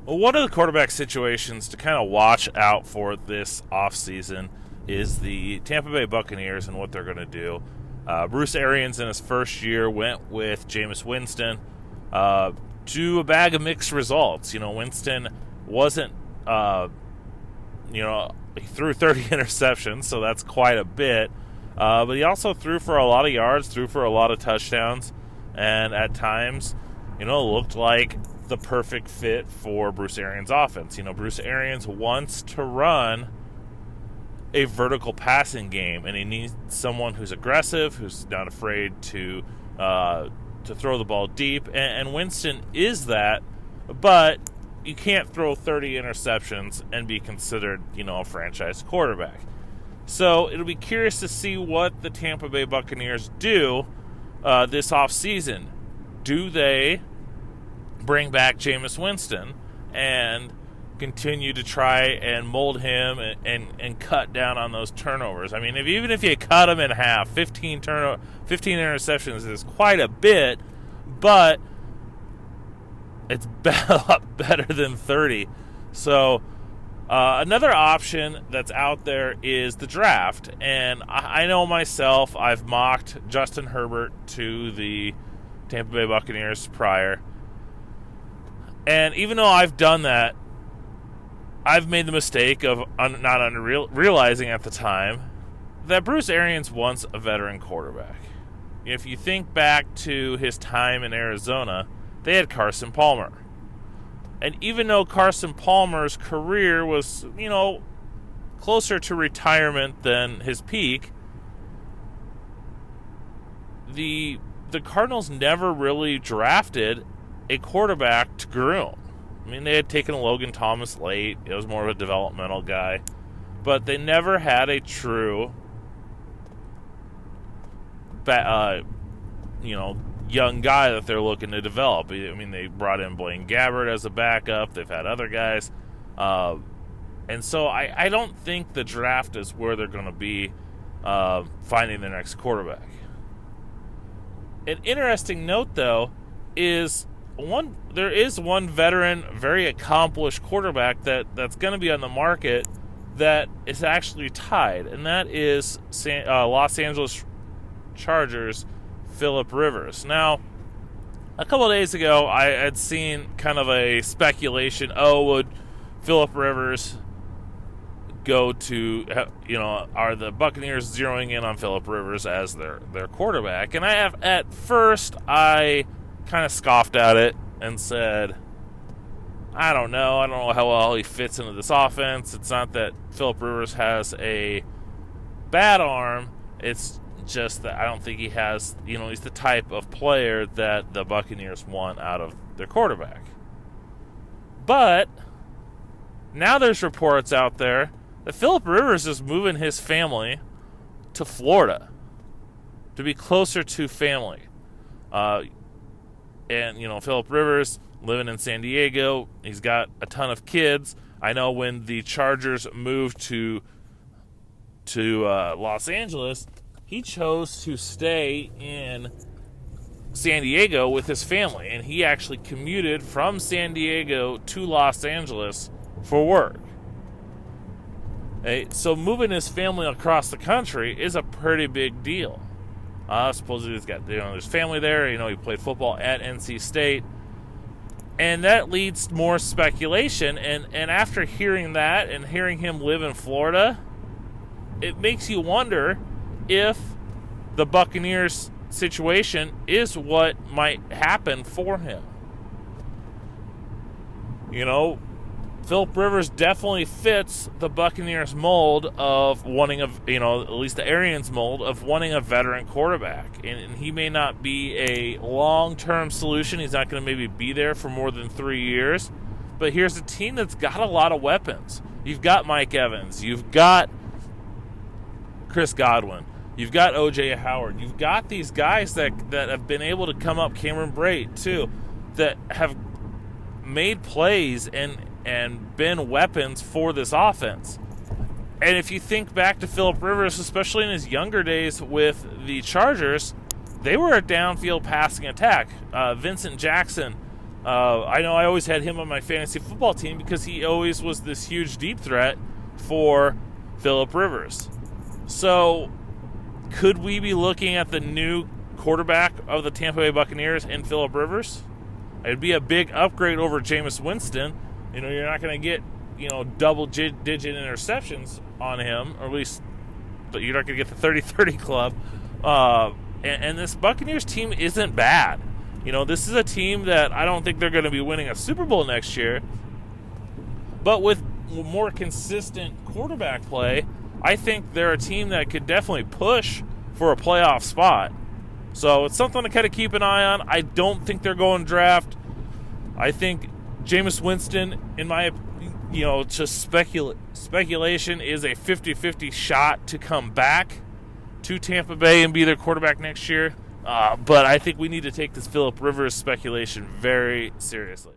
Well, one of the quarterback situations to kind of watch out for this offseason is the Tampa Bay Buccaneers and what they're going to do. Bruce Arians in his first year went with Jameis Winston to a bag of mixed results. Winston wasn't, he threw 30 interceptions, so that's quite a bit. But he also threw for a lot of yards, threw for a lot of touchdowns, and at times, looked like the perfect fit for Bruce Arians' offense. Bruce Arians wants to run a vertical passing game, and he needs someone who's aggressive, who's not afraid to throw the ball deep, and Winston is that, but you can't throw 30 interceptions and be considered, a franchise quarterback. So it'll be curious to see what the Tampa Bay Buccaneers do this offseason. Do they bring back Jameis Winston and continue to try and mold him and cut down on those turnovers? I mean, even if you cut him in half, 15 interceptions is quite a bit, but it's a lot better than 30. So another option that's out there is the draft. And I know myself, I've mocked Justin Herbert to the Tampa Bay Buccaneers prior. And even though I've done that, I've made the mistake of not realizing at the time that Bruce Arians wants a veteran quarterback. If you think back to his time in Arizona, they had Carson Palmer. And even though Carson Palmer's career was, closer to retirement than his peak, the Cardinals never really drafted a quarterback to groom. I mean, they had taken Logan Thomas late. It was more of a developmental guy. But they never had a true, young guy that they're looking to develop. I mean, they brought in Blaine Gabbert as a backup. They've had other guys. And so I don't think the draft is where they're going to be finding their next quarterback. An interesting note, though, is there is one veteran, very accomplished quarterback that's going to be on the market that is actually tied, and that is Los Angeles Chargers' Phillip Rivers. Now, a couple of days ago, I had seen kind of a speculation, would Phillip Rivers go to, are the Buccaneers zeroing in on Phillip Rivers as their quarterback? And at first, I kind of scoffed at it and said, I don't know how well he fits into this offense. It's not that Phillip Rivers has a bad arm. It's just that I don't think he has, he's the type of player that the Buccaneers want out of their quarterback. But now there's reports out there that Phillip Rivers is moving his family to Florida to be closer to family. And, Phillip Rivers living in San Diego, he's got a ton of kids. I know when the Chargers moved to Los Angeles, he chose to stay in San Diego with his family, and he actually commuted from San Diego to Los Angeles for work. So moving his family across the country is a pretty big deal. Supposedly he's got there's family there. He played football at NC State, and that leads more speculation. And after hearing that and hearing him live in Florida, it makes you wonder if the Buccaneers situation is what might happen for him. Phillip Rivers definitely fits the Buccaneers mold of wanting at least the Arians mold of wanting a veteran quarterback. And he may not be a long-term solution. He's not going to maybe be there for more than 3 years. But here's a team that's got a lot of weapons. You've got Mike Evans. You've got Chris Godwin. You've got O.J. Howard. You've got these guys that have been able to come up, Cameron Brate, too, that have made plays and been weapons for this offense. And if you think back to Phillip Rivers, especially in his younger days with the Chargers, they were a downfield passing attack. Vincent Jackson I know I always had him on my fantasy football team because he always was this huge deep threat for Phillip Rivers. So could we be looking at the new quarterback of the Tampa Bay Buccaneers in Phillip Rivers? It'd be a big upgrade over Jameis Winston. You're not going to get, double-digit interceptions on him, or at least you're not going to get the 30-30 club. And this Buccaneers team isn't bad. This is a team that I don't think they're going to be winning a Super Bowl next year. But with more consistent quarterback play, I think they're a team that could definitely push for a playoff spot. So it's something to kind of keep an eye on. I don't think they're going draft. I think Jameis Winston, in my just speculation, is a 50-50 shot to come back to Tampa Bay and be their quarterback next year. But I think we need to take this Phillip Rivers speculation very seriously.